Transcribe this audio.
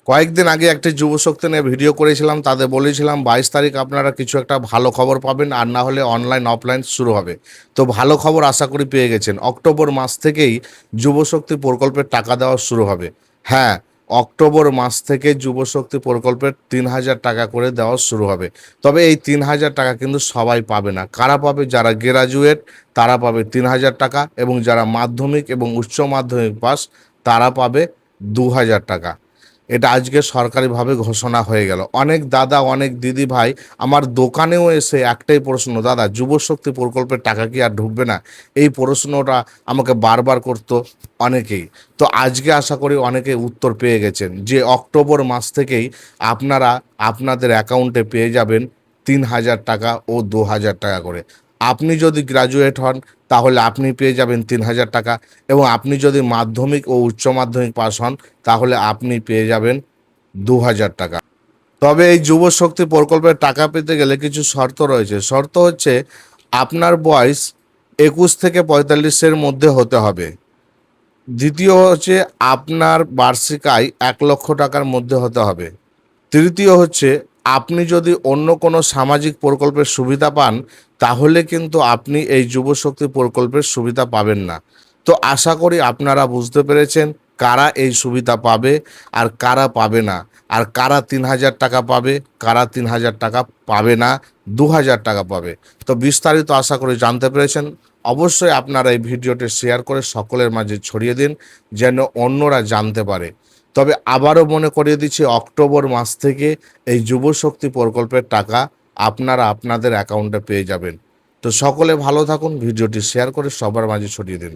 কয়েকদিন আগে একটি যুবশক্তি নিয়ে ভিডিও করেছিলাম, তাদের বলেছিলাম 22 তারিখ আপনারা কিছু একটা ভালো খবর পাবেন, আর না হলে অনলাইন অফলাইন শুরু হবে। তো ভালো খবর আশা করি পেয়ে গেছেন। অক্টোবর মাস থেকেই যুবশক্তি প্রকল্পের টাকা দেওয়া শুরু হবে। হ্যাঁ, অক্টোবর মাস থেকে যুবশক্তি প্রকল্পের 3,000 টাকা করে দেওয়া শুরু হবে। তবে এই 3,000 টাকা কিন্তু সবাই পাবে না। কারা পাবে? যারা গ্র্যাজুয়েট তারা পাবে 3,000 টাকা, এবং যারা মাধ্যমিক এবং উচ্চ মাধ্যমিক পাস তারা পাবে 2,000 টাকা। এটা আজকে সরকারিভাবে ঘোষণা হয়ে গেল। অনেক দাদা, অনেক দিদি ভাই আমার দোকানেও এসে একটাই প্রশ্ন, দাদা যুবশক্তি প্রকল্পের টাকা কি আর ঢুকবে না? এই প্রশ্নটা আমাকে বারবার করতো অনেকেই। তো আজকে আশা করি অনেকে উত্তর পেয়ে গেছেন যে অক্টোবর মাস থেকেই আপনারা আপনাদের অ্যাকাউন্টে পেয়ে যাবেন 3,000 টাকা ও 2,000 টাকা করে। আপনি যদি গ্র্যাজুয়েট হন তাহলে আপনি পেয়ে যাবেন 3,000 টাকা, এবং আপনি যদি মাধ্যমিক ও উচ্চ মাধ্যমিক পাস হন তাহলে আপনি পেয়ে যাবেন 2,000 টাকা। তবে এই যুব শক্তি প্রকল্পের টাকা পেতে গেলে কিছু শর্ত রয়েছে। শর্ত হচ্ছে আপনার বয়স 21 থেকে 45-এর মধ্যে হতে হবে। দ্বিতীয় হচ্ছে আপনার বার্ষিক আয় 1,00,000 টাকার মধ্যে হতে হবে। তৃতীয় হচ্ছে আপনি যদি অন্য কোনো সামাজিক প্রকল্পের সুবিধা পান তাহলে কিন্তু আপনি এই যুবশক্তি প্রকল্পের সুবিধা পাবেন না। তো আশা করি আপনারা বুঝতে পেরেছেন কারা এই সুবিধা পাবে আর কারা পাবে না, আর কারা 3,000 টাকা পাবে, কারা 3,000 টাকা পাবে না, 2,000 টাকা পাবে। তো বিস্তারিত আশা করি জানতে পেরেছেন। অবশ্যই আপনারা এই ভিডিওটি শেয়ার করে সকলের মাঝে ছড়িয়ে দিন যেন অন্যরা জানতে পারে। তবে আবারও মনে করিয়ে দিচ্ছি, অক্টোবর মাস থেকে এই যুবশক্তি প্রকল্পের টাকা আপনারা আপনাদের অ্যাকাউন্টে পেয়ে যাবেন। তো সকলে ভালো থাকুন, ভিডিওটি শেয়ার করে সবার মাঝে ছড়িয়ে দিন।